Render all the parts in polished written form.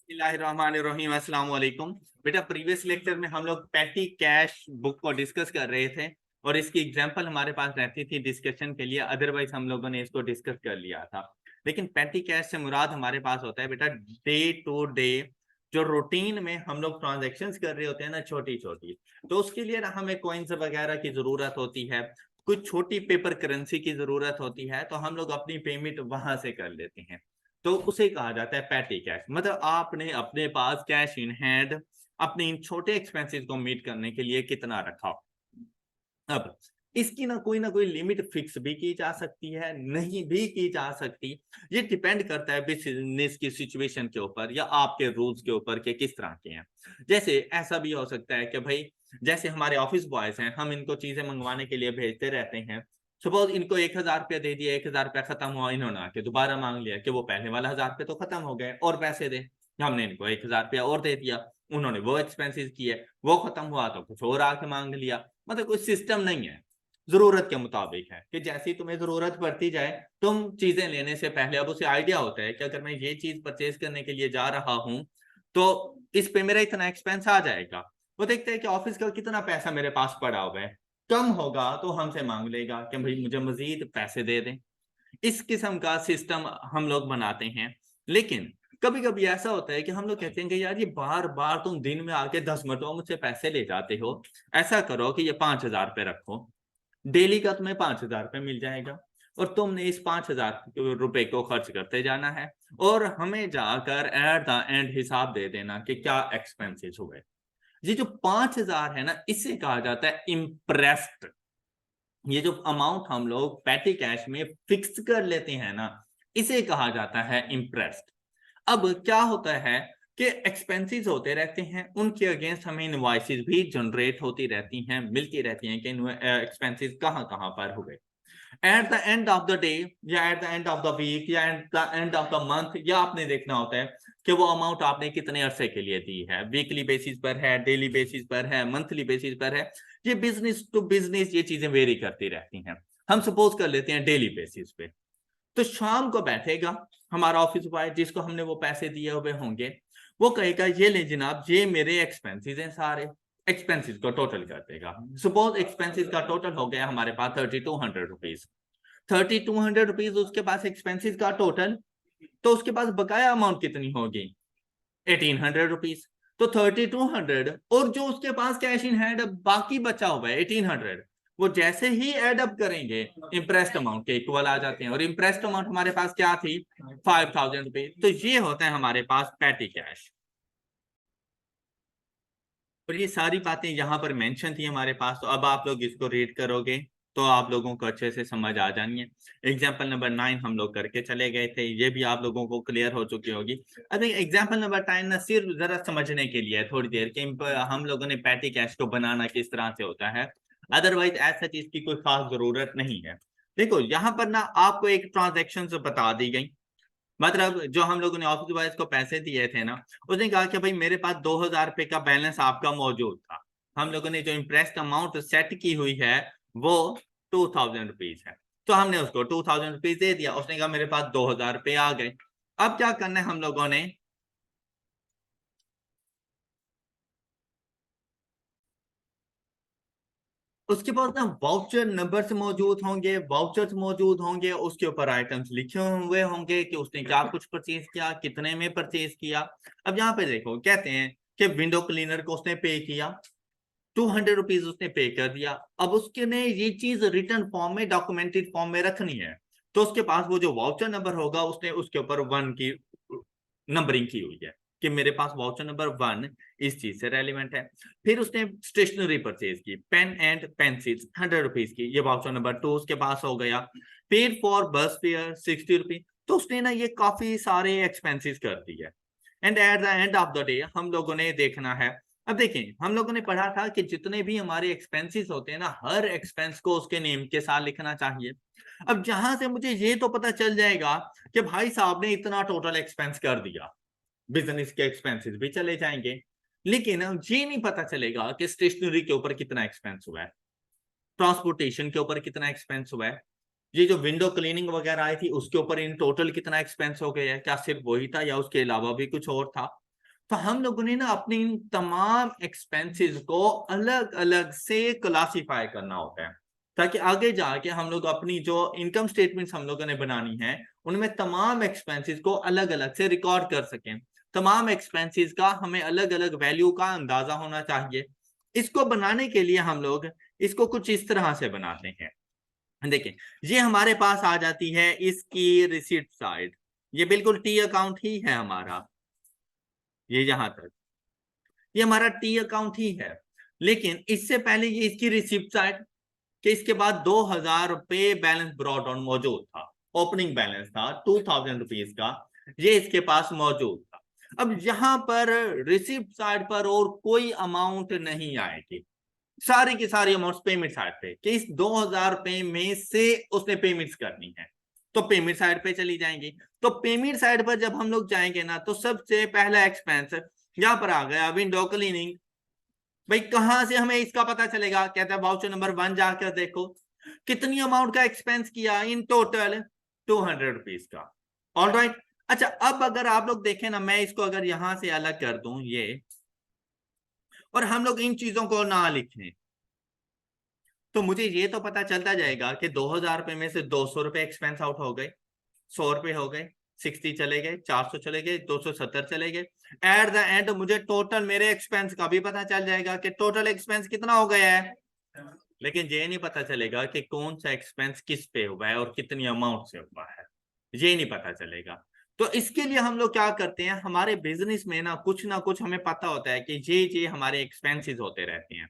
बिस्मिल्लाहिर्रहमानिर्रहीम, अस्सलाम वालेकुम। बेटा, प्रीवियस लेक्चर में हम लोग पैटी कैश बुक को डिस्कस कर रहे थे और इसकी एग्जांपल हमारे पास रहती थी डिस्कशन के लिए, अदरवाइज हम लोगों ने इसको डिस्कस कर लिया था। लेकिन पैटी कैश से मुराद हमारे पास होता है बेटा डे टू डे, जो रूटीन में हम लोग ट्रांजेक्शन्स कर रहे होते हैं ना, छोटी छोटी। तो उसके लिए ना हमें कॉइन्स वगैरह की जरूरत होती है, कुछ छोटी पेपर करेंसी की जरूरत होती है, तो हम लोग अपनी पेमेंट वहां से कर लेते हैं। तो उसे कहा जाता है पैटी कैश। मतलब आपने अपने पास कैश इन हैंड अपने इन छोटे एक्सपेंसेस को मीट करने के लिए कितना रखा। अब इसकी ना कोई लिमिट फिक्स भी की जा सकती है, नहीं भी की जा सकती। ये डिपेंड करता है बिजनेस की सिचुएशन के ऊपर या आपके रूल्स के ऊपर के किस तरह के हैं। जैसे ऐसा भी हो सकता है कि भाई, जैसे हमारे ऑफिस बॉयज हैं, हम इनको चीजें मंगवाने के लिए भेजते रहते हैं। सपोज इनको 1,000 रुपया दे दिया, 1,000 रुपया खत्म हुआ, इन्होंने आके दोबारा मांग लिया कि वो पहले वाला 1,000 रुपये तो खत्म हो गए और पैसे दे। हमने इनको 1,000 रुपया और दे दिया, उन्होंने वो एक्सपेंसिस किए, वो खत्म हुआ तो कुछ और आके मांग लिया। मतलब कोई सिस्टम नहीं है, जरूरत के मुताबिक है कि जैसी तुम्हें जरूरत पड़ती जाए तुम चीजें लेने से पहले। अब उसे आइडिया होता है कि अगर मैं ये चीज परचेज करने के लिए जा रहा हूं तो इस पे मेरा इतना एक्सपेंस आ जाएगा। वो देखते हैं कि ऑफिस का कितना पैसा मेरे पास पड़ा हुआ है, कम होगा तो हमसे मांग लेगा कि भाई मुझे मजीद पैसे दे दें। इस किस्म का सिस्टम हम लोग बनाते हैं। लेकिन कभी कभी ऐसा होता है कि हम लोग कहते हैं कि यार ये बार बार तुम दिन में आके 10 मरतबा मुझसे पैसे ले जाते हो, ऐसा करो कि ये 5,000 रुपये रखो, डेली का तुम्हें 5,000 रुपये मिल जाएगा और तुमने इस 5,000 रुपये को खर्च करते जाना है और हमें जाकर एट द एंड हिसाब दे देना कि क्या एक्सपेंसेस हुए। ये जो 5,000 है ना, इसे कहा जाता है इम्प्रेस्ड। ये जो अमाउंट हम लोग पैटी कैश में फिक्स कर लेते हैं ना, इसे कहा जाता है इम्प्रेस्ड। अब क्या होता है कि एक्सपेंसेस होते रहते हैं, उनके अगेंस्ट हमें इनवॉइसेस भी जनरेट होती रहती हैं, मिलती रहती हैं कि एक्सपेंसेस कहाँ कहाँ पर हुए। At the end of the day या at the end of the week या at the end of the month, या आपने देखना होता है कि वो अमाउंट आपने कितने अरसे के लिए दी है, वीकली बेसिस पर है, डेली बेसिस पर है, मंथली बेसिस पर है। ये बिजनेस टू बिजनेस ये चीजें वेरी करती रहती हैं। हम सपोज कर लेते हैं डेली बेसिस पे, तो शाम को बैठेगा हमारा ऑफिस बॉय जिसको हमने वो पैसे दिए हुए होंगे, वो कहेगा ये ले जनाब, ये मेरे एक्सपेंसेस हैं सारे। एक्सपेंसेस को टोटल कर देगा। सपोज एक्सपेंसेस का टोटल हो गया हमारे पास 3,200 रुपीज। 3,200 रुपीज उसके पास एक्सपेंसेस का टोटल, तो उसके पास बकाया अमाउंट कितनी होगी? 1,800 रुपीज। तो 3,200 और जो उसके पास कैश इन हैंड बाकी बचा हुआ है 1,800, वो जैसे ही एड अप करेंगे इंप्रेस्ड अमाउंट के इक्वल आ जाते हैं। और इंप्रेस्ड अमाउंट हमारे पास क्या थी? 5,000 रुपीज। तो ये होता है हमारे पास पैटी कैश। और ये सारी बातें यहाँ पर मेंशन थी हमारे पास, तो अब आप लोग इसको रीड करोगे तो आप लोगों को अच्छे से समझ आ जानी है। एग्जाम्पल नंबर 9 हम लोग करके चले गए थे, ये भी आप लोगों को क्लियर हो चुकी होगी। आई थिंक एग्जाम्पल नंबर 10 ना सिर्फ जरा समझने के लिए है थोड़ी देर कि हम लोगों ने पैटी कैश को बनाना किस तरह से होता है, अदरवाइज ऐसा चीज की कोई खास जरूरत नहीं है। देखो यहाँ पर ना आपको एक ट्रांजेक्शन बता दी गई। मतलब जो हम लोगों ने ऑफिस बॉयज को पैसे दिए थे ना, उसने कहा कि भाई मेरे पास 2,000 रुपए का बैलेंस आपका मौजूद था। हम लोगों ने जो इम्प्रेस्ड अमाउंट सेट की हुई है वो 2,000 रुपीज है, तो हमने उसको 2,000 रुपीज दे दिया। उसने कहा मेरे पास 2,000 रुपये आ गए। अब क्या करना है हम लोगों ने? उसके बाद ना वाउचर नंबर्स मौजूद होंगे, वाउचर्स मौजूद होंगे, उसके ऊपर आइटम्स लिखे हुए होंगे कि उसने क्या कुछ परचेज किया, कितने में परचेज किया। अब यहाँ पे देखो कहते हैं कि विंडो क्लीनर को उसने पे किया, 200 रुपीज उसने पे कर दिया। अब उसके ने ये चीज रिटर्न फॉर्म में, डॉक्यूमेंटेड फॉर्म में रखनी है, तो उसके पास वो जो वाउचर नंबर होगा उसने उसके ऊपर 1 की नंबरिंग की हुई है कि मेरे पास वाउचर नंबर 1 इस चीज से रेलिवेंट है। फिर उसने स्टेशनरी परचेज की, पेन एंड पेंसिल्स 100 रुपीज की, ये वाउचर नंबर 2 उसके पास हो गया। पेड फॉर बस फेयर 60 रुपीज। तो उसने ना ये काफी सारे एक्सपेंसिस कर दिए। And eight the end of the day हम लोगों ने देखना है। अब देखें, हम लोगों ने पढ़ा था कि जितने भी हमारे एक्सपेंसेस होते हैं ना, हर एक्सपेंस को उसके नेम के साथ लिखना चाहिए। अब जहां से मुझे ये तो पता चल जाएगा कि भाई साहब ने इतना टोटल एक्सपेंस कर दिया, बिजनेस के एक्सपेंसेस भी चले जाएंगे। लेकिन ये नहीं पता चलेगा कि स्टेशनरी के ऊपर कितना एक्सपेंस हुआ है, ट्रांसपोर्टेशन के ऊपर कितना एक्सपेंस हुआ है, ये जो विंडो क्लीनिंग वगैरह आई थी उसके ऊपर इन टोटल कितना एक्सपेंस हो गया है, क्या सिर्फ वही था या उसके अलावा भी कुछ और था। तो हम लोगों ने ना अपने इन तमाम एक्सपेंसेस को अलग अलग से क्लासिफाई करना होता है, ताकि आगे जाके हम लोग अपनी जो इनकम स्टेटमेंट्स हम लोगों ने बनानी है उनमें तमाम एक्सपेंसेस को अलग अलग से रिकॉर्ड कर सकें। तमाम एक्सपेंसेस का हमें अलग अलग वैल्यू का अंदाजा होना चाहिए। इसको बनाने के लिए हम लोग इसको कुछ इस तरह से बनाते हैं। देखिए, ये हमारे पास आ जाती है इसकी रिसीट साइड। ये बिल्कुल टी अकाउंट ही है हमारा, ये यहां तक ये हमारा टी अकाउंट ही है। लेकिन इससे पहले ये इसकी रिसिप्ट साइड कि इसके बाद 2,000 रुपये बैलेंस ब्रॉट ऑन मौजूद था, ओपनिंग बैलेंस था 2,000 रुपीज का, ये इसके पास मौजूद था। अब यहां पर रिसिप्ट साइड पर और कोई अमाउंट नहीं आएगी, सारी की सारी अमाउंट पेमेंट साइड पे, कि इस 2,000 रुपये में से उसने पेमेंट्स करनी है तो पेमेंट साइड पे चली जाएंगी। तो पेमेंट साइड पर जब हम लोग जाएंगे ना, तो सबसे पहला एक्सपेंस यहां पर आ गया विंडो क्लीनिंग। भाई कहां से हमें इसका पता चलेगा? कहता है वाउचर नंबर 1 जाकर देखो कितनी अमाउंट का एक्सपेंस किया, इन टोटल 200 रुपीज का। All right. अच्छा, अब अगर आप लोग देखें ना, मैं इसको अगर यहां से अलग कर दूं ये, और हम लोग इन चीजों को ना लिखें, तो मुझे ये तो पता चलता जाएगा कि 2,000 रुपये में से 200 रुपये एक्सपेंस आउट हो गए, 100 रुपये हो गए, 60 चले गए, 400 चले गए, 270 चले गए। एट द एंड मुझे टोटल मेरे एक्सपेंस का भी पता चल जाएगा कि टोटल एक्सपेंस कितना हो गया है। लेकिन ये नहीं पता चलेगा कि कौन सा एक्सपेंस किस पे हुआ है और कितनी अमाउंट से हुआ है, ये नहीं पता चलेगा। तो इसके लिए हम लोग क्या करते हैं, हमारे बिजनेस में ना कुछ हमें पता होता है कि ये हमारे एक्सपेंसेस होते रहते हैं।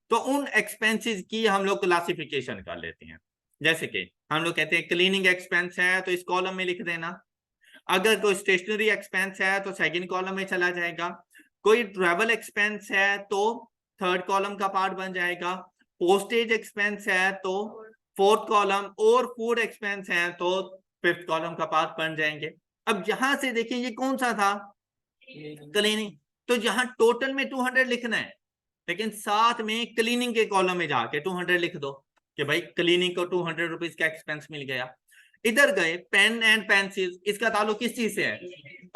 तो उन एक्सपेंसेस की हम लोग क्लासिफिकेशन कर लेते हैं। जैसे कि हम लोग कहते हैं क्लीनिंग एक्सपेंस है तो इस कॉलम में लिख देना, अगर कोई स्टेशनरी एक्सपेंस है तो सेकंड कॉलम में चला जाएगा, कोई ट्रैवल एक्सपेंस है तो थर्ड कॉलम का पार्ट बन जाएगा, पोस्टेज एक्सपेंस है तो फोर्थ कॉलम, और फूड एक्सपेंस है तो फिफ्थ कॉलम का पार्ट बन जाएंगे। अब यहां से देखिए ये कौन सा था, क्लीनिंग, तो यहाँ टोटल में 200 लिखना है, लेकिन साथ में क्लीनिंग के कॉलम में जाके 200 लिख दो कि भाई क्लीनिंग को 200 रुपीज का एक्सपेंस मिल गया। इधर गए पेन एंड पेंसिल, इसका ताल्लुक किस चीज से है?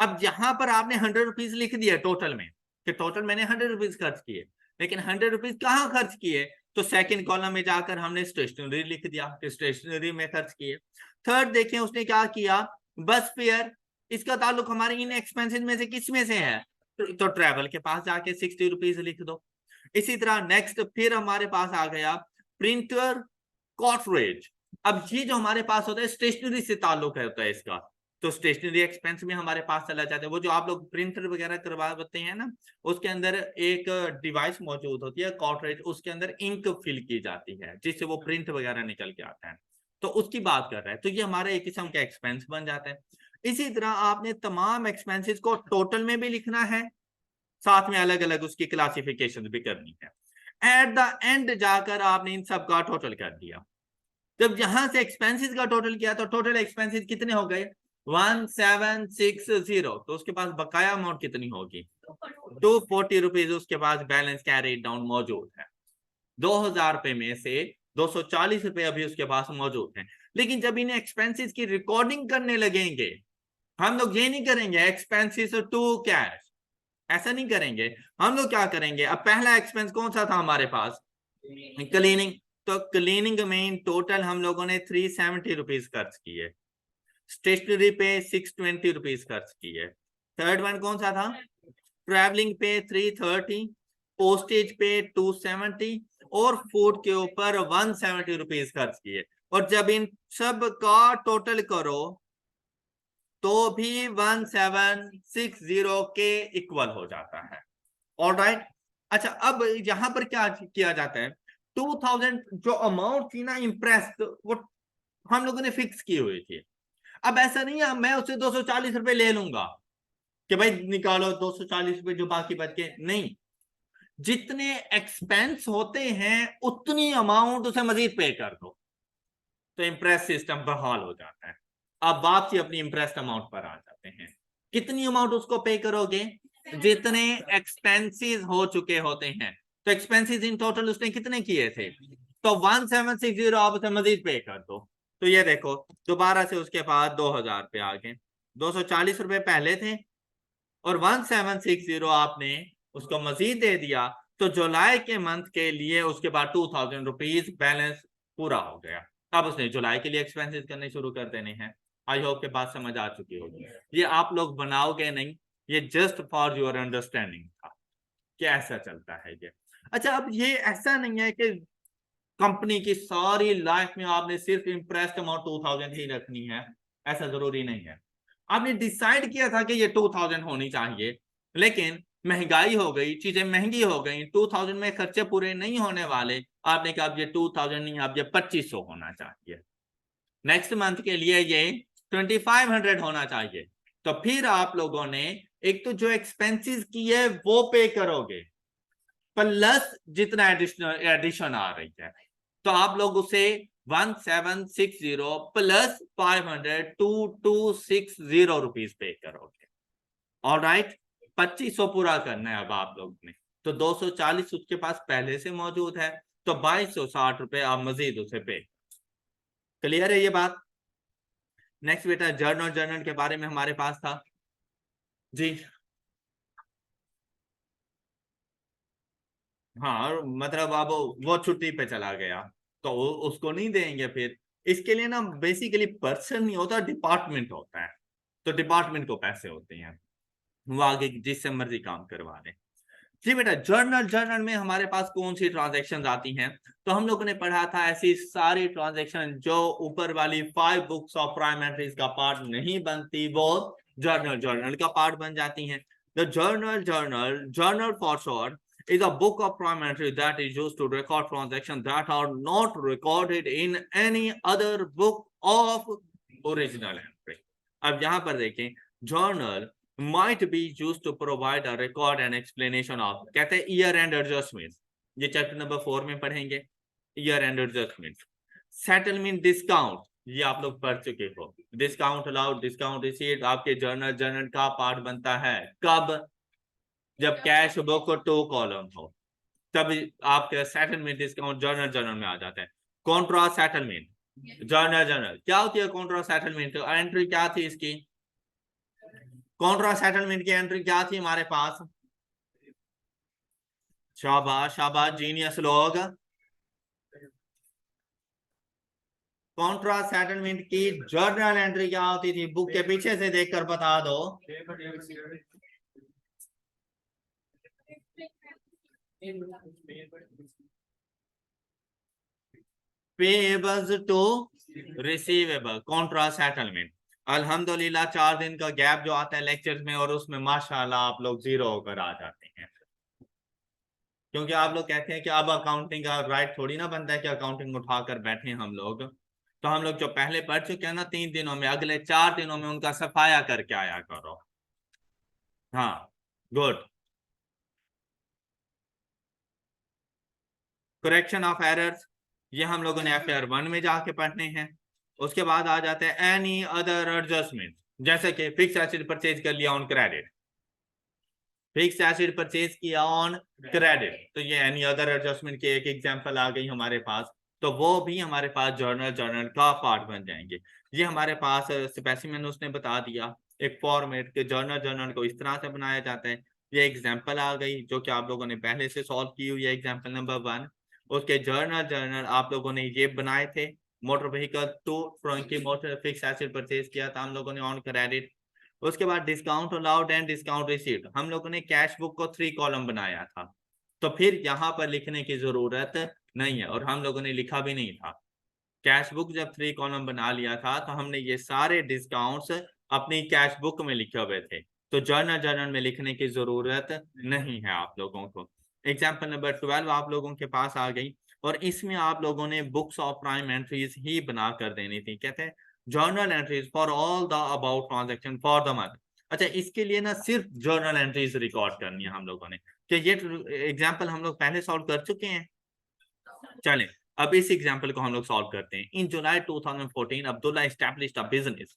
अब यहां पर आपने 100 रुपीज लिख दिया टोटल में, कि टोटल मैंने 100 रुपीज खर्च किए, लेकिन 100 रुपीज कहाँ खर्च किए? तो सेकंड कॉलम में जाकर हमने स्टेशनरी लिख दिया कि स्टेशनरी में खर्च किए। थर्ड देखें उसने क्या किया, बस फेयर, इसका ताल्लुक हमारे इन एक्सपेंसेस में से किस में से है? तो ट्रेवल के पास जाके 60 रुपीज लिख दो। इसी तरह नेक्स्ट फिर हमारे पास आ गया प्रिंटर कॉर्टरेज। अब ये जो हमारे पास होता है स्टेशनरी से ताल्लुक होता है इसका, तो स्टेशनरी एक्सपेंस में हमारे पास चला जाता है। वो जो आप लोग प्रिंटर वगैरह करवाते हैं ना, उसके अंदर एक डिवाइस मौजूद होती है कॉर्टरेज, उसके अंदर इंक फिल की जाती है जिससे वो प्रिंट वगैरह निकल के आता है, तो उसकी बात कर रहा है। तो ये हमारा एक किस्म का एक्सपेंस बन जाता है। इसी तरह आपने तमाम एक्सपेंसेस को टोटल में भी लिखना है, साथ में अलग अलग उसकी क्लासिफिकेशन भी करनी है। एट द एंड जाकर आपने इन सब का टोटल कर दिया। जब यहां से एक्सपेंसेस का टोटल किया तो टोटल एक्सपेंसेस कितने हो गए? 1760। तो उसके पास बकाया अमाउंट कितनी होगी? 240 रुपीज उसके पास बैलेंस कैरी डाउन मौजूद है। 2,000 रुपए में से 240 रुपए अभी उसके पास मौजूद है। लेकिन जब इन्हें एक्सपेंसेस की रिकॉर्डिंग करने लगेंगे, हम लोग ये नहीं करेंगे एक्सपेंसेस टू कैश, ऐसा नहीं करेंगे। हम लोग क्या करेंगे, अब पहला एक्सपेंस कौन सा था हमारे पास? क्लीनिंग। तो क्लीनिंग में टोटल हम लोगों ने 370 रुपीज खर्च किए, स्टेशनरी पे 620 रुपीज खर्च किए। थर्ड वन कौन सा था? ट्रैवलिंग पे 330, पोस्टेज पे 270, और फूड के ऊपर 170 रुपीज खर्च किए। और जब इन सब का टोटल करो तो भी 1760 के इक्वल हो जाता है। All right. अच्छा, अब यहां पर क्या किया जाता है, 2000 जो अमाउंट थी ना इम्प्रेस, वो हम लोगों ने फिक्स की हुई थी। अब ऐसा नहीं है मैं उससे 240 रुपए ले लूंगा कि भाई निकालो 240 रुपए जो बाकी बच के, नहीं, जितने एक्सपेंस होते हैं उतनी अमाउंट उसे मजीद पे कर दो, तो इम्प्रेस सिस्टम बहाल हो जाता है। अब वापसी अपनी इम्प्रेस अमाउंट पर आ जाते हैं। कितनी अमाउंट उसको पे करोगे? जितने एक्सपेंसेस हो चुके होते हैं। तो एक्सपेंसेस इन टोटल उसने कितने किए थे? तो 1760 आप उसे मजीद पे कर दो। तो ये देखो दोबारा से उसके पास 2,000 रुपये आ गए। 240 रुपए पहले थे, और 1760 आपने उसको मजीद दे दिया, तो जुलाई के मंथ के लिए उसके बाद 2000 रुपीज बैलेंस पूरा हो गया। अब उसने जुलाई के लिए एक्सपेंसेस करने शुरू कर देने हैं। आई होप के बात समझ आ चुकी होगी। ये आप लोग बनाओगे नहीं, ये जस्ट फॉर योर अंडरस्टैंडिंग था कि ऐसा चलता है ये। अच्छा, अब ये ऐसा नहीं है कि कंपनी की सारी लाइफ में आपने सिर्फ इंप्रेस्ड अमाउंट 2000 ही रखनी है, ऐसा जरूरी नहीं है। आपने डिसाइड किया था कि ये 2000 होनी चाहिए, लेकिन महंगाई हो गई, चीजें महंगी हो गई, 2000 में खर्चे पूरे नहीं होने वाले, आपने कहा अब ये 2000 नहीं, अब ये 2500 होना चाहिए। नेक्स्ट मंथ के लिए ये 2500 होना चाहिए। तो फिर आप लोगों ने एक तो जो एक्सपेंसेस किए वो पे करोगे, प्लस जितना एडिशन आ रही है, तो आप लोग उसे 1760 प्लस 500 2260 रुपीज पे करोगे। ऑलराइट, 2500 पूरा करना है अब आप लोग ने, तो 240 उसके पास पहले से मौजूद है, तो 2260 रुपए आप मजीद उसे पे। क्लियर है ये बात? नेक्स्ट बेटा, जर्नल, जर्नल के बारे में हमारे पास था जी। हाँ, मतलब अब वो छुट्टी पे चला गया तो उसको नहीं देंगे फिर। इसके लिए ना बेसिकली पर्सन नहीं होता, डिपार्टमेंट होता है, तो डिपार्टमेंट को पैसे होते हैं, वो आगे जिससे मर्जी काम करवा दे। जी बेटा, जर्नल, जर्नल में हमारे पास कौन सी ट्रांजैक्शन आती हैं? तो हम लोगों ने पढ़ा था ऐसी सारी ट्रांजैक्शन जो ऊपर वाली 5 बुक्स ऑफ प्राइम एंट्रीज का पार्ट नहीं बनती, वो जर्नल, जर्नल का पार्ट बन जाती हैं। The journal, journal, journal for short is a book of prime entry that is used to record transactions that are not recorded in any other book of original entry। अब यहां पर देखें, journal might be used to provide a record and explanation of, कहते हैं year and adjustment, ये chapter number 4 में पढ़ेंगे, year and adjustment. Settlement discount, ये आप लोग पढ़ चुके हो। डिस्काउंट अलाउड, डिस्काउंट रिसीव्ड आपके जर्नल, जर्नल का पार्ट बनता है कब? जब कैश बुक 2 कॉलम हो, तब आपके सेटलमेंट डिस्काउंट जर्नल, जर्नल में आ जाता है। Contra settlement, journal, journal. क्या होती है कॉन्ट्रा सेटलमेंट? एंट्री क्या थी इसकी? कॉन्ट्रा सेटलमेंट की एंट्री क्या थी हमारे पास? शाबाश, शाबाश, जीनियस लोग। कॉन्ट्रा सेटलमेंट की जर्नल एंट्री क्या होती थी? बुक के पीछे से देखकर बता दो। Payables to receivable, contra settlement. अल्हम्दुलिल्लाह 4 दिन का गैप जो आता है लेक्चर्स में, और उसमें माशाल्लाह आप लोग जीरो होकर आ जाते हैं, क्योंकि आप लोग कहते हैं कि अब अकाउंटिंग का राइट थोड़ी ना बनता है कि अकाउंटिंग उठाकर बैठे हम लोग। तो हम लोग जो पहले पढ़ चुके हैं ना 3 दिनों में, अगले 4 दिनों में उनका सफाया करके आया करो। हाँ, गुड। करेक्शन ऑफ एरर्स, ये हम लोगों ने FR 1 में जाके पढ़ने हैं। उसके बाद आ जाते हैं एनी अदर एडजस्टमेंट, जैसे कि फिक्स एसिड परचेज कर लिया on credit, fix asset purchase किया ऑन क्रेडिट, तो ये एनी अदर एडजस्टमेंट की एक एग्जांपल आ गई हमारे पास, तो वो भी हमारे पास जर्नल, जर्नल का पार्ट बन जाएंगे। ये हमारे पास स्पेसिमेन उसने बता दिया एक फॉर्मेट के, जर्नल, जर्नल को इस तरह से बनाया जाता है। ये एग्जांपल आ गई जो कि आप लोगों ने पहले से सॉल्व की हुई है, एग्जांपल नंबर 1। उसके जर्नल, जर्नल आप लोगों ने ये बनाए थे, मोटर व्हीकल 2 फ्रंकी मोटर फिक्स एसिड परचेज किया था हम लोगों ने ऑन क्रेडिट। उसके बाद discount allowed and discount received, हम लोगों ने कैश बुक को 3 कॉलम बनाया था, तो फिर यहाँ पर लिखने की जरूरत नहीं है, और हम लोगों ने लिखा भी नहीं था। कैश बुक जब 3 कॉलम बना लिया था तो हमने ये सारे डिस्काउंट्स अपनी कैश बुक में लिखे हुए थे, तो जर्नल, जर्नल में लिखने की जरूरत नहीं है आप लोगों को। एग्जाम्पल नंबर 12 आप लोगों के पास आ गई, और इसमें आप लोगों ने बुक्स ऑफ प्राइम एंट्रीज ही बना कर देनी थी। कहते हैं journal entries for all the about transaction for the month. अच्छा, इसके लिए ना सिर्फ जर्नल एंट्रीज रिकॉर्ड करनी है हम लोगों ने, कि ये एग्जाम्पल हम लोग पहले सॉल्व कर चुके हैं। चलें, अब इस एग्जाम्पल को हम लोग सॉल्व करते हैं। इन जुलाई 2014 Abdullah established a business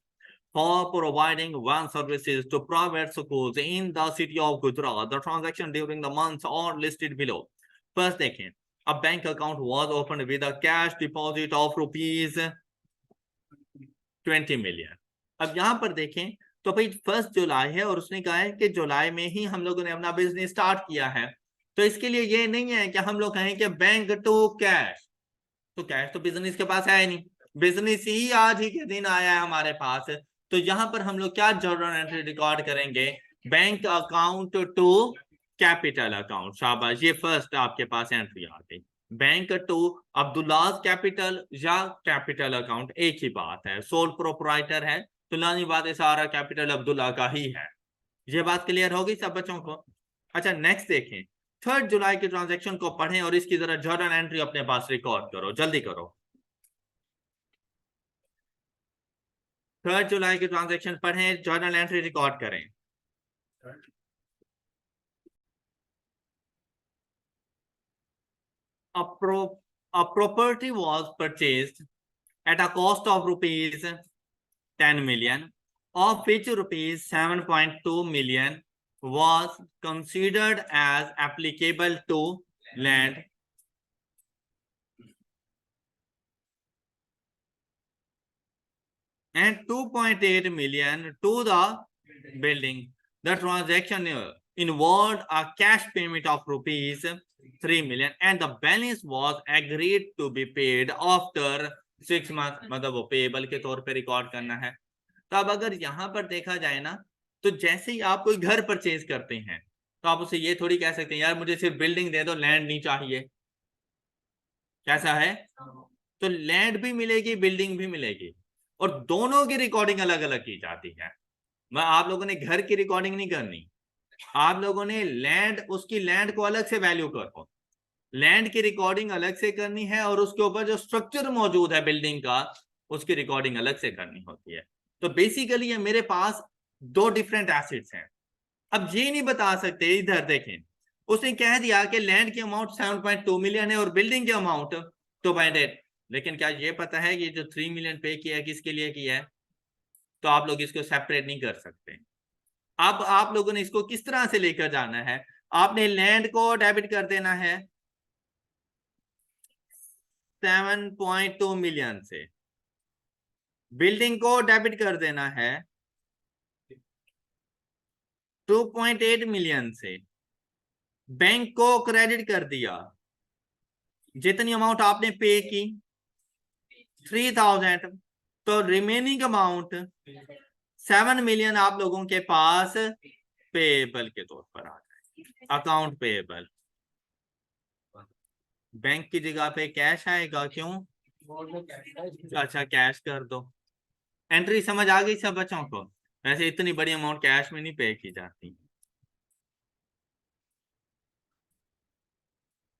for providing one services to private schools in the city of Gujarat. The transaction during the months are listed below. First देखें, a bank account was opened with a cash deposit of rupees 20 million। अब यहाँ पर देखें तो भाई 1 जुलाई है और उसने कहा है कि जुलाई में ही हम लोगों ने अपना बिजनेस स्टार्ट किया है। तो इसके लिए ये नहीं है कि हम लोग कहें कि बैंक टू कैश, तो कैश तो बिजनेस के पास है ही नहीं, बिजनेस ही आज ही के दिन आया है हमारे पास। तो यहाँ पर हम लोग क्या जर्नल एंट्री रिकॉर्ड करेंगे, bank account to capital account. शाबाश, ये फर्स्ट आपके पास एंट्री आ गई। बैंक टू अब्दुल्लाज कैपिटल या कैपिटल अकाउंट एक ही बात है, सोल प्रोपराइटर है तो लानी बात है सारा कैपिटल अब्दुल्ला का ही है। ये बात क्लियर होगी सब बच्चों को? अच्छा नेक्स्ट देखें, 3 जुलाई के ट्रांजैक्शन को पढ़ें और इसकी जरा जर्नल एंट्री अपने पास रिकॉर्ड करो, जल्दी करो। 3 जुलाई के ट्रांजैक्शन पढ़ें, जर्नल एंट्री रिकॉर्ड करें। A property was purchased at a cost of rupees 10 million, of which rupees 7.2 million was considered as applicable to land and 2.8 million to the building. The transaction involved a cash payment of rupees 3 million and the balance was agreed to be paid after 6 months। मतलब वो payable के तौर पे record करना है। तो अब अगर यहाँ पर देखा जाए ना, तो जैसे ही आप कोई घर परचेज करते हैं तो आप उसे ये थोड़ी कह सकते हैं यार मुझे सिर्फ बिल्डिंग दे दो, लैंड नहीं चाहिए। कैसा है? तो लैंड भी मिलेगी, बिल्डिंग भी मिलेगी, और दोनों की रिकॉर्डिंग अलग अलग की जाती है। मैं आप लोगों ने घर की रिकॉर्डिंग नहीं करनी, आप लोगों ने लैंड, उसकी लैंड को अलग से वैल्यू करो, लैंड की रिकॉर्डिंग अलग से करनी है, और उसके ऊपर जो स्ट्रक्चर मौजूद है बिल्डिंग का उसकी रिकॉर्डिंग अलग से करनी होती है। तो बेसिकली ये मेरे पास दो डिफरेंट एसेट्स हैं। अब ये नहीं बता सकते, इधर देखें उसने कह दिया कि लैंड की अमाउंट 7.2 मिलियन है और बिल्डिंग की अमाउंट 2.8, लेकिन क्या ये पता है कि जो 3 मिलियन पे किया है किसके लिए किया है? तो आप लोग इसको सेपरेट नहीं कर सकते। अब आप लोगों ने इसको किस तरह से लेकर जाना है, आपने लैंड को डेबिट कर देना है 7.2 मिलियन से, बिल्डिंग को डेबिट कर देना है 2.8 मिलियन से, बैंक को क्रेडिट कर दिया, जितनी अमाउंट आपने पे की 3000, तो रिमेनिंग अमाउंट 7 मिलियन आप लोगों के पास पेएबल के तौर पर आ जाए, अकाउंट पेएबल। बैंक की जगह पे कैश आएगा, क्यों? अच्छा कैश कर दो। एंट्री समझ आ गई सब बच्चों को? वैसे इतनी बड़ी अमाउंट कैश में नहीं पे की जाती।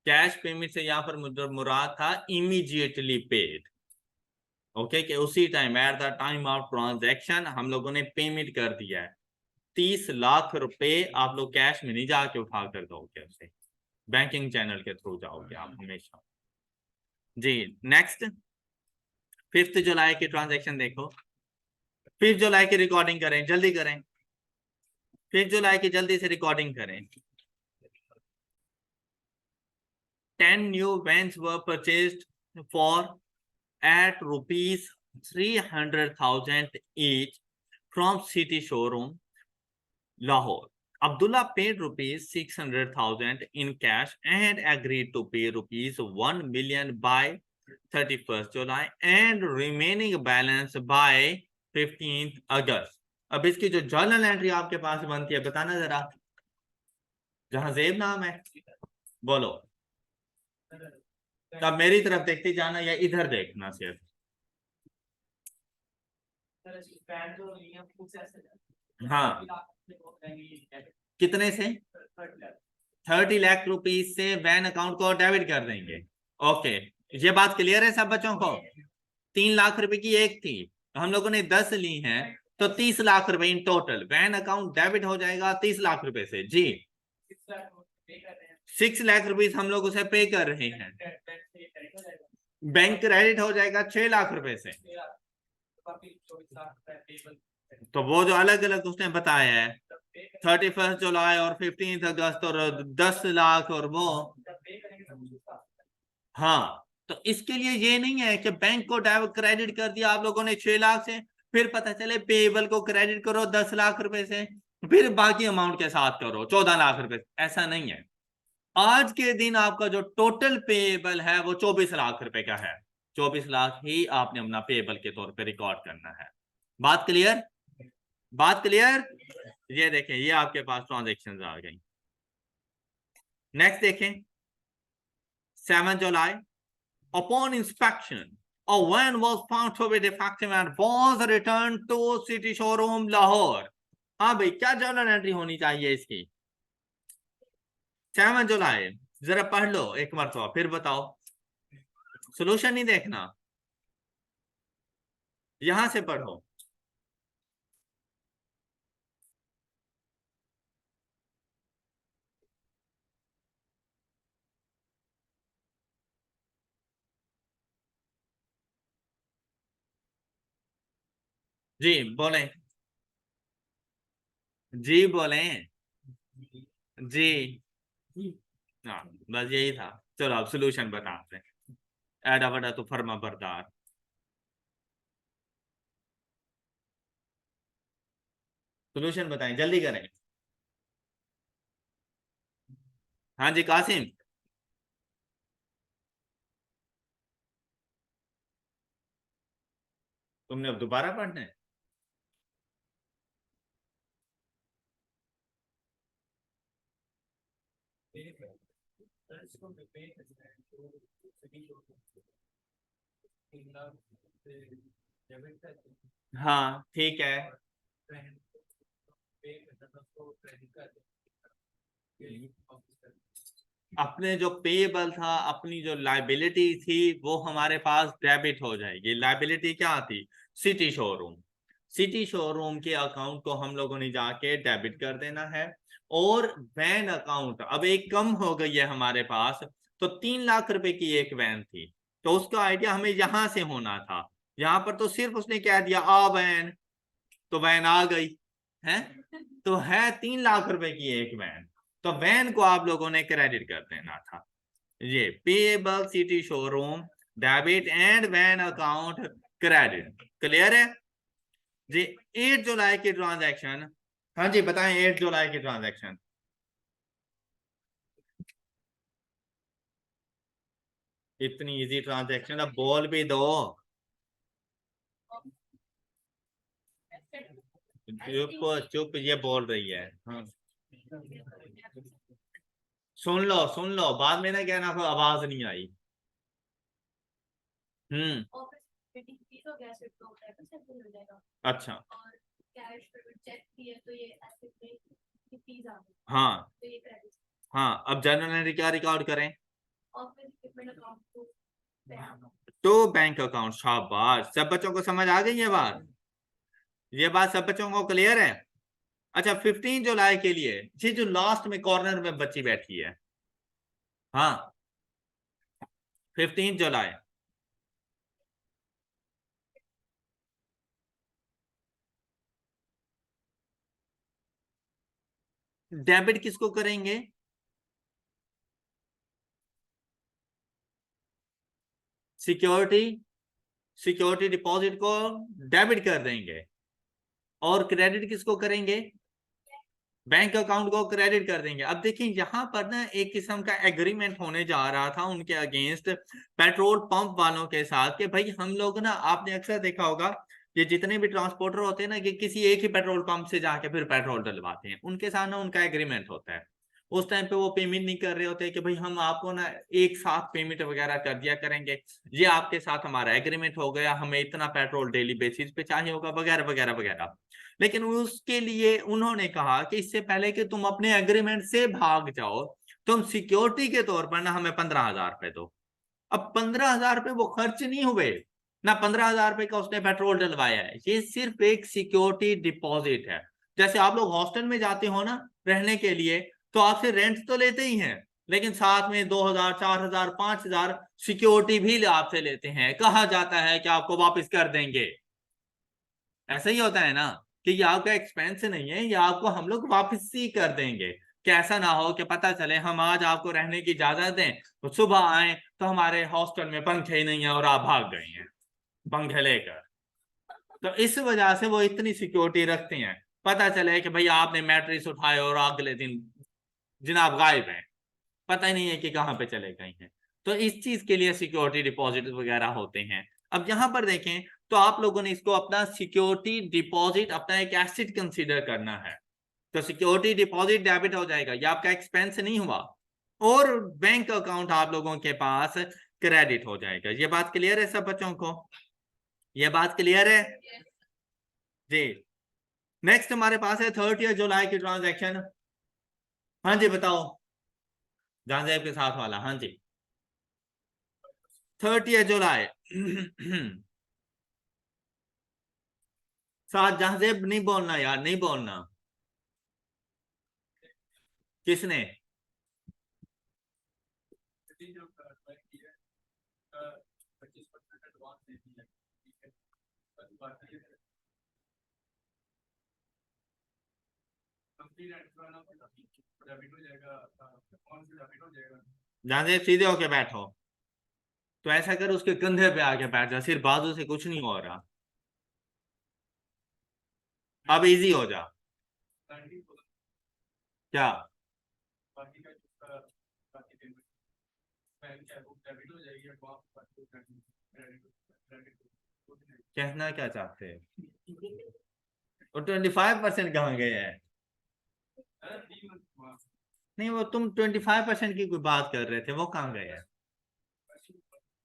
कैश पेमेंट से यहाँ पर मुराद था इमीडिएटली पेड। ओके, कि उसी time at the time of transaction हम लोगों ने पेमेंट कर दिया है। 30 लाख रुपए आप लोग कैश में नहीं जाके उठा कर दोगे, उसे बैंकिंग चैनल के थ्रू जाओगे आप हमेशा। जी नेक्स्ट, 5 जुलाई की ट्रांजैक्शन देखो। 5 जुलाई की रिकॉर्डिंग करें, जल्दी करें, 5 जुलाई की जल्दी से रिकॉर्डिंग करें। 10 new vans were purchased for at rupees 300,000 each from City Showroom, Lahore. Abdullah paid rupees 600,000 in cash and agreed to pay rupees 1 million by 31st July and remaining balance by 15th August. अब इसकी जो journal entry आपके पास बनती है बताना जरा, जहां जेब नाम है, बोलो। तब मेरी तरफ देखते जाना या इधर देखना सिर्फ? हाँ, कितने से? 30 लाख रुपीज से वैन अकाउंट को डेबिट कर देंगे। ओके, ये बात क्लियर है सब बच्चों को? 3 लाख रुपए की एक थी, हम लोगों ने 10 ली हैं, तो 30 लाख रुपए in total van account debit हो जाएगा 30 लाख रुपए से। जी 6 लाख रुपीज हम लोग उसे पे कर रहे हैं, बैंक क्रेडिट हो जाएगा 6 लाख रुपए से। तो वो जो अलग अलग उसने बताया है 31 जुलाई और 15 अगस्त और 10 लाख और वो, हाँ, तो इसके लिए ये नहीं है कि बैंक को क्रेडिट कर दिया आप लोगों ने 6 लाख से, फिर पता चले पेएबल को क्रेडिट करो 10 लाख रुपए से, फिर बाकी अमाउंट के साथ करो 14 लाख रुपए। ऐसा नहीं है, आज के दिन आपका जो टोटल पेएबल है वो 24 लाख रुपए का है। 24 लाख ही आपने अपना पेएबल के तौर पे रिकॉर्ड करना है। बात क्लियर? बात क्लियर? ये देखें, ये आपके पास ट्रांजेक्शन आ गई। नेक्स्ट देखें, 7 जुलाई, upon inspection a van was found to be defective and was returned to city showroom Lahore. हाँ भाई, क्या जर्नल एंट्री होनी चाहिए इसकी? 7 जुलाई, जरा पढ़ लो एक मरतबा फिर बताओ, सोल्यूशन नहीं देखना, यहां से पढ़ो। जी बोले, जी बोले, जी। हाँ बस यही था। चलो अब सोल्यूशन बताते हैं। एडा वडा तो फर्मा बरदार। सोल्यूशन बताएं, जल्दी करें। हाँ जी कासिम, तुमने अब दोबारा पढ़ना है? हाँ ठीक है। अपने जो पेएबल था, अपनी जो लाइबिलिटी थी, वो हमारे पास डेबिट हो जाएगी। लाइबिलिटी क्या थी? City showroom. सिटी शोरूम के अकाउंट को हम लोगों ने जाके डेबिट कर देना है। और वैन अकाउंट अब एक कम हो गई है हमारे पास, तो 3 लाख रुपए की एक वैन थी, तो उसका आइडिया हमें यहां से होना था। यहां पर तो सिर्फ उसने कह दिया आ वैन, तो वैन आ गई है, तो है 3 लाख रुपए की एक वैन, तो वैन को आप लोगों ने क्रेडिट कर देना था। ये payable city showroom debit and van account credit. Clear है जी? 8 जुलाई की ट्रांजैक्शन, हाँ जी बताएं, 8 जुलाई की ट्रांजैक्शन। इतनी इजी ट्रांजैक्शन, अब बोल भी दो। चुप चुप, ये बोल रही है। हाँ सुन लो सुन लो, बाद में ना कहना को आवाज नहीं आई। हम्म। अच्छा। हाँ हाँ, अब जनरल एंट्री क्या रिकॉर्ड करें? तो बैंक अकाउंट। शाबाश, सब बच्चों को समझ आ गई ये बात? ये बात सब बच्चों को क्लियर है? अच्छा, 15 जुलाई के लिए, ये जो लास्ट में कॉर्नर में बच्ची बैठी है, हाँ 15 जुलाई, डेबिट किसको करेंगे? सिक्योरिटी, सिक्योरिटी डिपॉजिट को डेबिट कर देंगे। और क्रेडिट किसको करेंगे? बैंक अकाउंट को क्रेडिट कर देंगे। अब देखिए यहां पर ना एक किस्म का एग्रीमेंट होने जा रहा था उनके अगेंस्ट, पेट्रोल पंप वालों के साथ, कि भाई हम लोग ना, आपने अक्सर देखा होगा ये जितने भी ट्रांसपोर्टर होते हैं ना, कि किसी एक ही पेट्रोल पंप से जाके फिर पेट्रोल डलवाते हैं, उनके साथ ना उनका एग्रीमेंट होता है। उस टाइम पे वो पेमेंट नहीं कर रहे होते कि भाई हम आपको ना एक साथ पेमेंट वगैरह कर दिया करेंगे, ये आपके साथ हमारा एग्रीमेंट हो गया, हमें इतना पेट्रोल डेली बेसिस पे चाहिए होगा, वगैरह वगैरह वगैरह। लेकिन उसके लिए उन्होंने कहा कि इससे पहले कि तुम अपने एग्रीमेंट से भाग जाओ, तुम सिक्योरिटी के तौर पर ना हमें 15,000 रुपए दो। अब 15,000 रुपए वो खर्च नहीं हुए ना, 15,000 रुपए का उसने पेट्रोल डलवाया है, ये सिर्फ एक सिक्योरिटी डिपॉजिट है। जैसे आप लोग हॉस्टल में जाते हो ना रहने के लिए, तो आपसे रेंट तो लेते ही हैं, लेकिन साथ में 2,000 4,000 5,000 सिक्योरिटी भी आपसे लेते हैं, कहा जाता है कि आपको वापस कर देंगे। ऐसा ही होता है ना, कि ये आपका एक्सपेंस नहीं है, ये आपको हम लोग वापस ही कर देंगे, कि ऐसा ना हो कि पता चले हम आज आपको रहने की इजाजत दें, तो सुबह आए तो हमारे हॉस्टल में पंखे ही नहीं है और आप भाग गए हैं पंखे लेकर। तो इस वजह से वो इतनी सिक्योरिटी रखते हैं। पता चले कि भाई आपने मैट्रिक्स उठाए और अगले दिन जनाब गायब है, पता ही नहीं है कि कहाँ पे चले गए हैं। तो इस चीज के लिए सिक्योरिटी डिपॉजिट वगैरह होते हैं। अब यहां पर देखें तो आप लोगों ने इसको अपना सिक्योरिटी डिपॉजिट अपना एक एसेट कंसीडर करना है। तो सिक्योरिटी डिपॉजिट डेबिट हो जाएगा, ये आपका एक्सपेंस नहीं हुआ, और बैंक अकाउंट आप लोगों के पास क्रेडिट हो जाएगा। ये बात क्लियर है सब बच्चों को? ये बात क्लियर है जी? नेक्स्ट हमारे पास है 30 जुलाई की ट्रांजैक्शन। हाँ जी बताओ, जहांजेब के साथ वाला, हाँ जी 30 जुलाई। साथ जहांजेब नहीं बोलना यार, नहीं बोलना। किसने? जहांजेब सीधे होके बैठो। तो ऐसा कर, उसके कंधे पे आके बैठ जा, सिर्फ बाजू से कुछ नहीं हो रहा। अब इजी हो जा। क्या? कहना क्या चाहते हैं? वो 25% कहाँ गए हैं? नहीं, वो तुम 25% की कोई बात कर रहे थे, वो कहाँ गए हैं?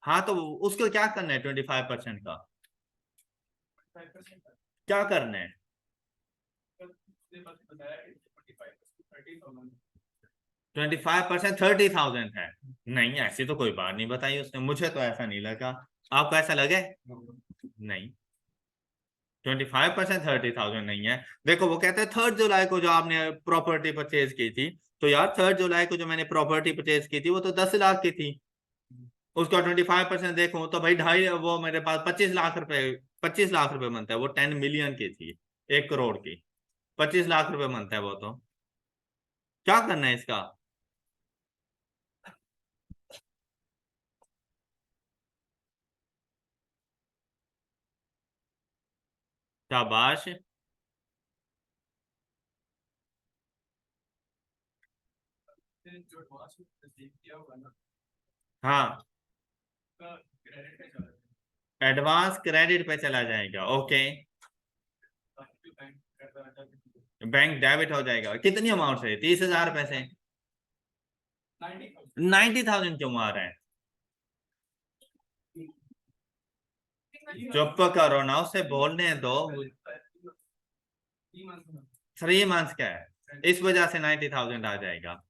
हाँ तो उसको क्या करना है 25% का? क्या करना है? 25% 30,000 है? नहीं, ऐसी तो कोई बात नहीं बताई उसने, मुझे तो ऐसा नहीं लगा। आपको ऐसा लगे? नहीं, 25% 30,000 नहीं है। देखो वो कहते हैं 3 जुलाई को जो आपने प्रॉपर्टी परचेज की थी, तो यार 3 जुलाई को जो मैंने प्रॉपर्टी परचेज की थी वो तो 10 लाख की थी। उसका 25% देखो तो भाई ढाई, वो मेरे पास 25 लाख रुपए, 25 लाख रुपए बनता है। वो 10 मिलियन की थी, 1 करोड़ की। 25 लाख रुपए बनता है वो तो। क्या करना है इसका? शाबाश। हाँ, एडवांस क्रेडिट पे चला जाएगा, ओके। बैंक डेबिट हो जाएगा। कितनी अमाउंट से? 30,000 पैसे? 90,000 क्यों आ रहे हैं? चुप करो ना, उसे बोलने दो। 3 मंथ्स का है, इस वजह से 90,000 आ जाएगा।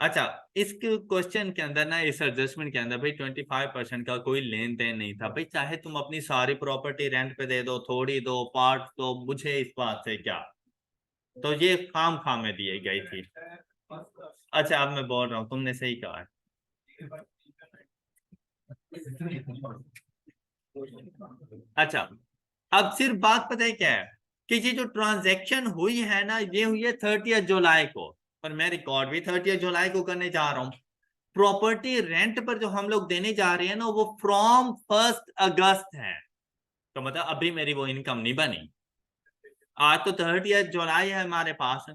अच्छा, इस क्वेश्चन के अंदर ना, इस एडजस्टमेंट के अंदर भाई 25% का कोई लेन देन नहीं था भाई। चाहे तुम अपनी सारी प्रॉपर्टी रेंट पे दे दो, थोड़ी दो, पार्ट दो, मुझे इस बात से क्या। तो ये खाम में दी गई थी। अच्छा, अब मैं बोल रहा हूँ, तुमने सही कहा है। अच्छा, अब सिर्फ बात पता है क्या है, कि ये जो ट्रांजैक्शन हुई है ना, ये हुई है 30 जुलाई को, और मैं रिकॉर्ड भी 30 जुलाई को करने जा रहा हूँ। प्रॉपर्टी रेंट पर जो हम लोग देने जा रहे हैं ना, वो फ्रॉम 1 अगस्त है। तो मतलब अभी मेरी वो इनकम नहीं बनी। आज तो 30 जुलाई है हमारे पास।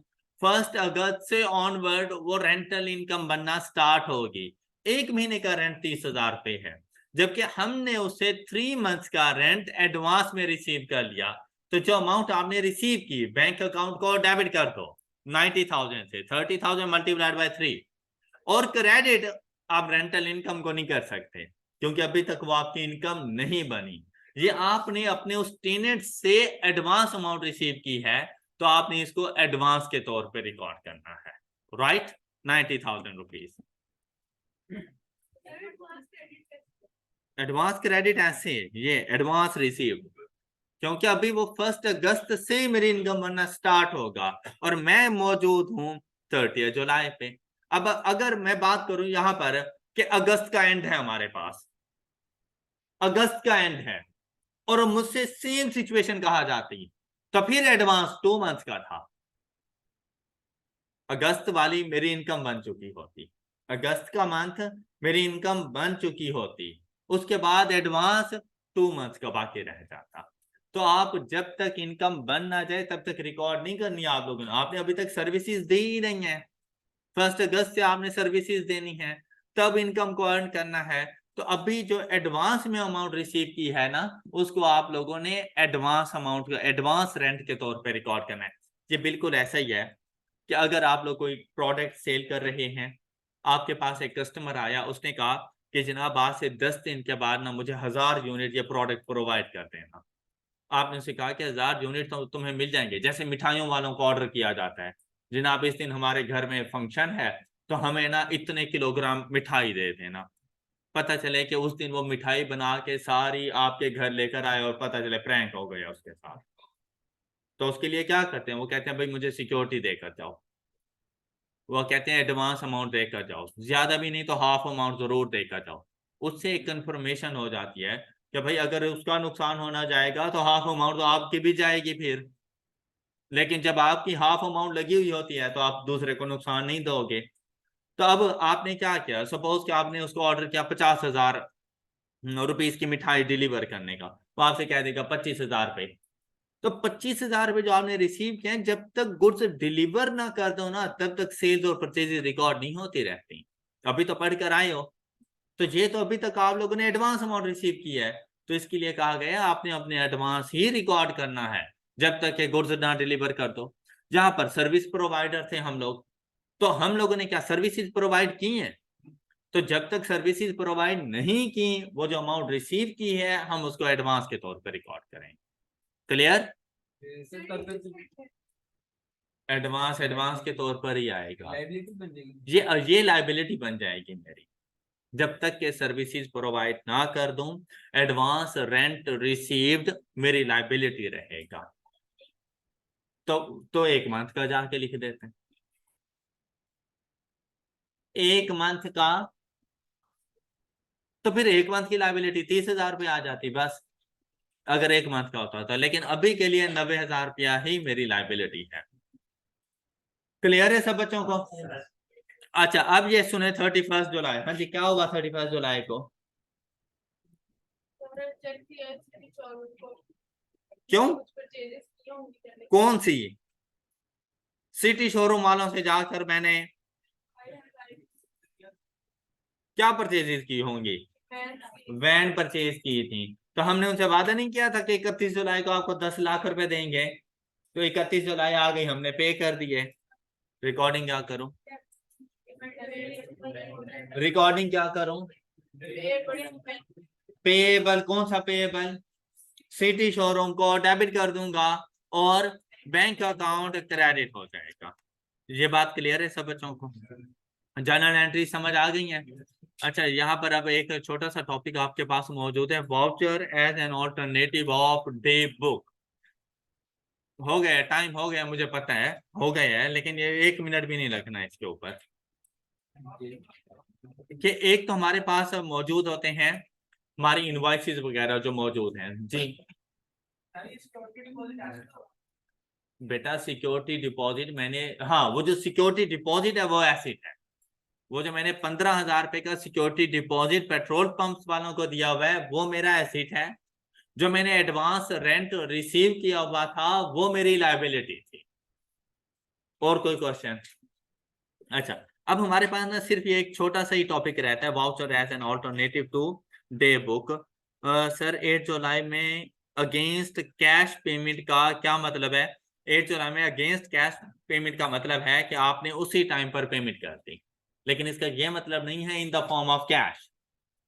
1 अगस्त से ऑनवर्ड वो रेंटल इनकम बनना स्टार्ट होगी। 1 महीने का रेंट 30,000 रुपये है, जबकि हमने उससे 3 मंथ्स का रेंट एडवांस में रिसीव कर लिया। तो जो अमाउंट आपने रिसीव की, बैंक अकाउंट को डेबिट कर दो 90,000 से, 30,000 मल्टीप्लाइड बाय 3। और क्रेडिट आप रेंटल इनकम को नहीं कर सकते, क्योंकि अभी तक वो आपकी इनकम नहीं बनी। ये आपने अपने उस टेनेंट से एडवांस अमाउंट रिसीव की है, तो आपने इसको एडवांस के तौर पे रिकॉर्ड करना है, राइट? 90,000 rupees advance credit. ऐसे ये एडवांस रिसीव, क्योंकि अभी वो 1 अगस्त से ही मेरी इनकम बनना स्टार्ट होगा, और मैं मौजूद हूं 30 जुलाई पे। अब अगर मैं बात करूं यहां पर कि अगस्त का एंड है हमारे पास, अगस्त का एंड है, और मुझसे सेम सिचुएशन कहा जाती, तो फिर एडवांस 2 मंथ्स का था। अगस्त वाली मेरी इनकम बन चुकी होती, अगस्त का मंथ मेरी इनकम बन चुकी होती, उसके बाद एडवांस 2 मंथ्स का बाकी रह जाता। तो आप जब तक इनकम बन ना जाए तब तक रिकॉर्ड नहीं करनी है आप लोगों ने। आपने अभी तक सर्विसेज दी ही नहीं है, 1 अगस्त से आपने सर्विसेज देनी है, तब इनकम को अर्न करना है। तो अभी जो एडवांस में अमाउंट रिसीव की है ना, उसको आप लोगों ने एडवांस अमाउंट, एडवांस रेंट के तौर पे रिकॉर्ड करना है। ये बिल्कुल ऐसा ही है कि अगर आप लोग कोई प्रोडक्ट सेल कर रहे हैं, आपके पास एक कस्टमर आया, उसने कहा कि जनाब आज से 10 दिन के बाद ना मुझे 1000 यूनिट ये प्रोडक्ट प्रोवाइड कर देना। आपने उसे कहा कि 1000 यूनिट तो तुम्हें मिल जाएंगे, जैसे मिठाइयों वालों को ऑर्डर किया जाता है, जनाब इस दिन हमारे घर में फंक्शन है तो हमें ना इतने किलोग्राम मिठाई दे देना। पता चले कि उस दिन वो मिठाई बना के सारी आपके घर लेकर आए और पता चले प्रैंक हो गया उसके साथ। तो उसके लिए क्या करते हैं, वो कहते हैं भाई मुझे सिक्योरिटी देकर जाओ। वो कहते हैं एडवांस अमाउंट देकर जाओ, ज्यादा भी नहीं तो हाफ अमाउंट जरूर देकर जाओ। उससे एक कंफर्मेशन हो जाती है कि भाई अगर उसका नुकसान होना जाएगा तो हाफ अमाउंट तो आपकी भी जाएगी फिर। लेकिन जब आपकी हाफ अमाउंट लगी हुई होती है तो आप दूसरे को नुकसान नहीं दोगे। तो अब आपने क्या किया, सपोज कि आपने उसको ऑर्डर किया 50,000 रुपीज की मिठाई डिलीवर करने का, वो आपसे कह देगा 25,000 रुपये। तो 25,000 रुपये जो आपने रिसीव किए, जब तक गुड्स डिलीवर ना कर दो ना तब तक सेल्स और परचेज रिकॉर्ड नहीं होती रहती। अभी तो पढ़कर आए हो, तो ये तो अभी तक आप लोगों ने एडवांस अमाउंट रिसीव किया है। तो इसके लिए कहा गया आपने अपने एडवांस ही रिकॉर्ड करना है जब तक ये गुड्स ना डिलीवर कर दो। जहां पर सर्विस प्रोवाइडर थे हम लोग, तो हम लोगों ने क्या सर्विसेज प्रोवाइड की हैं। तो जब तक सर्विसेज प्रोवाइड नहीं की, वो जो अमाउंट रिसीव की है हम उसको एडवांस के तौर पर रिकॉर्ड करें। क्लियर? एडवांस एडवांस के तौर पर ही आएगा, ये लाइबिलिटी बन जाएगी मेरी जब तक के सर्विसेज प्रोवाइड ना कर दूं। एडवांस रेंट रिसीव्ड मेरी लाइबिलिटी रहेगा। तो 1 मंथ का जाके लिख देते हैं, 1 मंथ का। तो फिर 1 मंथ की लाइबिलिटी 30,000 रुपये आ जाती बस, अगर 1 मंथ का होता था। लेकिन अभी के लिए 90,000 रुपया ही मेरी लाइबिलिटी है। क्लियर है सब बच्चों को? अच्छा अब ये सुने 31 जुलाई, हाँ जी क्या होगा 31 जुलाई को? क्यों? कौन सी? सिटी शोरूम वालों से जाकर मैंने क्या परचेजेस की होंगी? वैन परचेज की थी। तो हमने उनसे वादा नहीं किया था कि 31 जुलाई को आपको 10 लाख रुपए देंगे? तो 31 जुलाई आ गई, हमने पे कर दिए। रिकॉर्डिंग क्या करूं? रिकॉर्डिंग क्या करूं? पेएबल, कौन सा पेएबल? सिटी शोरूम को डेबिट कर दूंगा और बैंक अकाउंट क्रेडिट हो जाएगा। ये बात क्लियर है सब बच्चों को? जनरल एंट्री समझ आ गई है? अच्छा यहाँ पर अब एक छोटा सा टॉपिक आपके पास मौजूद है, voucher as an alternative of day book. हो गया टाइम, हो गया मुझे पता है, हो गया है, लेकिन ये 1 मिनट भी नहीं लगना है इसके ऊपर। कि एक तो हमारे पास मौजूद होते हैं हमारी इनवॉइसेस वगैरह जो मौजूद हैं जी। बेटा सिक्योरिटी डिपॉजिट मैंने, हाँ वो जो सिक्योरिटी डिपॉजिट है वो एसेट है। वो जो मैंने 15,000 रुपए का सिक्योरिटी डिपॉजिट पेट्रोल पंप वालों को दिया हुआ है वो मेरा एसेट है। जो मैंने एडवांस रेंट रिसीव किया हुआ था वो मेरी लायबिलिटी थी। और कोई क्वेश्चन? अच्छा अब हमारे पास ना सिर्फ ये एक छोटा सा ही टॉपिक रहता है, voucher as an alternative to day book. Sir 8 जुलाई में अगेंस्ट कैश पेमेंट का क्या मतलब है? 8 जुलाई में अगेंस्ट कैश पेमेंट का मतलब है कि आपने उसी टाइम पर पेमेंट कर दी, लेकिन इसका यह मतलब नहीं है इन द फॉर्म ऑफ कैश।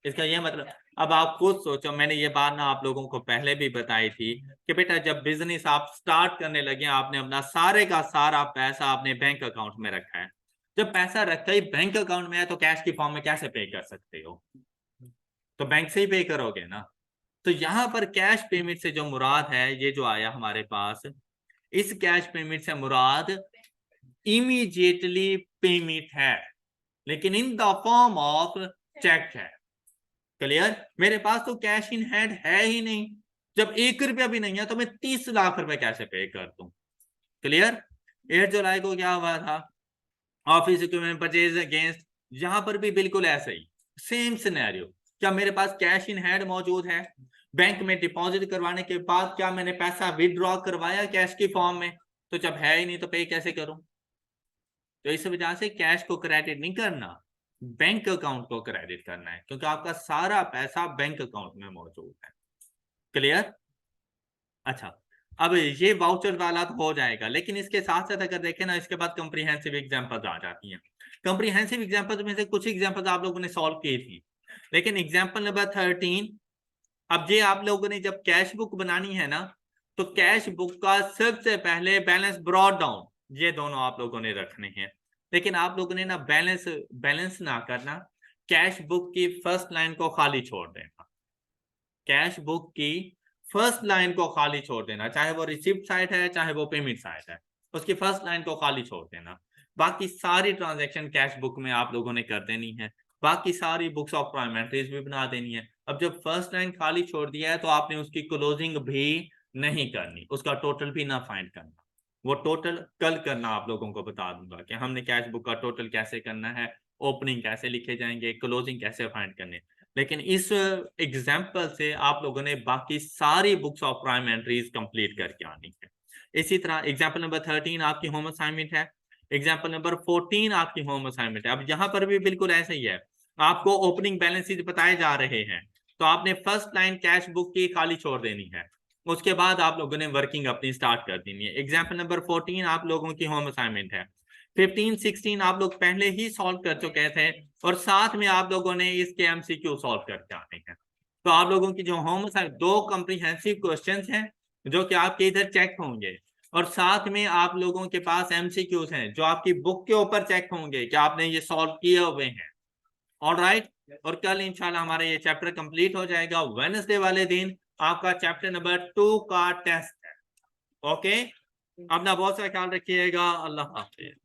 इसका यह मतलब, अब आप खुद सोचो, मैंने ये बात ना आप लोगों को पहले भी बताई थी कि बेटा जब बिजनेस आप स्टार्ट करने लगे आपने अपना सारे का सारा पैसा अपने बैंक अकाउंट में रखा है। जब पैसा रखा ही बैंक अकाउंट में है तो कैश की फॉर्म में कैसे पे कर सकते हो? तो बैंक से ही पे करोगे ना। तो यहाँ पर कैश पेमेंट से जो मुराद है, ये जो आया हमारे पास, इस कैश पेमेंट से मुराद इमीडिएटली पेमेंट है, लेकिन in the form of cheque है। क्लियर? मेरे पास तो कैश इन हैंड है ही नहीं, जब 1 रुपया भी नहीं है तो मैं 30 लाख रुपए कैसे पे कर दूं? क्लियर? 8 जुलाई को क्या हुआ था? ऑफिस इक्विपमेंट परचेज अगेंस्ट, यहां पर भी बिल्कुल ऐसा ही सेम सिनेरियो। क्या मेरे पास कैश इन हैंड मौजूद है? बैंक में डिपॉजिट करवाने के बाद क्या मैंने पैसा विदड्रॉ करवाया कैश की फॉर्म में? तो जब है ही नहीं तो पे कैसे करूं? तो इस वजह से कैश को क्रेडिट नहीं करना, बैंक अकाउंट को क्रेडिट करना है, क्योंकि आपका सारा पैसा बैंक अकाउंट में मौजूद है। क्लियर? अच्छा, अब ये वाउचर वाला तो हो जाएगा, लेकिन इसके साथ साथ अगर देखें ना, इसके बाद कंप्रीहेंसिव एग्जांपल्स आ जाती हैं। कंप्रीहेंसिव एग्जांपल्स में से कुछ एग्जांपल्स आप लोगों ने सॉल्व की थी, लेकिन एग्जांपल नंबर 13, अब ये आप लोगों ने जब कैश बुक बनानी है ना, तो कैश बुक का सबसे पहले बैलेंस ब्रॉट डाउन, ये दोनों आप लोगों ने रखने हैं। लेकिन आप लोगों ने ना बैलेंस ना करना, कैश बुक की फर्स्ट लाइन को खाली छोड़ देना। कैश बुक की फर्स्ट लाइन को खाली छोड़ देना, चाहे वो रिसिप्ट साइड है चाहे वो पेमेंट साइड है, उसकी फर्स्ट लाइन को खाली छोड़ देना। बाकी सारी ट्रांजैक्शन कैश बुक में आप लोगों ने कर देनी है, बाकी सारी बुक्स ऑफ प्राइम एंट्रीज भी बना देनी है। अब जब फर्स्ट लाइन खाली छोड़ दिया है तो आपने उसकी क्लोजिंग भी नहीं करनी, उसका टोटल भी ना फाइंड करना। वो टोटल कल करना आप लोगों को बता दूंगा कि हमने कैश बुक का टोटल कैसे करना है, ओपनिंग कैसे लिखे जाएंगे, क्लोजिंग कैसे फाइंड करने। लेकिन इस एग्जाम्पल से आप लोगों ने बाकी सारी books of prime entries complete करके आनी है। इसी तरह एग्जाम्पल नंबर 13 आपकी होम असाइनमेंट है, एग्जाम्पल नंबर 14 आपकी होम असाइनमेंट है। अब यहाँ पर भी बिल्कुल ऐसे ही है, आपको ओपनिंग बैलेंसेस बताए जा रहे हैं, तो आपने फर्स्ट लाइन कैश बुक की खाली छोड़ देनी है, उसके बाद आप लोगों ने वर्किंग अपनी स्टार्ट कर देनी है। एग्जाम्पल नंबर 14 आप लोगों की होम असाइनमेंट है। 15, 16 आप लोग पहले ही सॉल्व कर चुके थे, और साथ में आप लोगों ने इसके एमसीक्यू सॉल्व करके आने हैं। तो आप लोगों की जो होम असाइनमेंट 2 कॉम्प्रिहेंसिव क्वेश्चंस हैं जो कि आपके इधर चेक होंगे, और साथ में आप लोगों के पास एमसीक्यूज हैं जो आपकी बुक के ऊपर चेक होंगे कि आपने ये सॉल्व किए हुए हैं। ऑलराइट, और कल इंशाल्लाह हमारा ये चैप्टर कंप्लीट हो जाएगा। वेडनेसडे वाले दिन आपका चैप्टर नंबर 2 का टेस्ट है। ओके, अपना बहुत सारा ख्याल रखिएगा। अल्लाह हाफिज।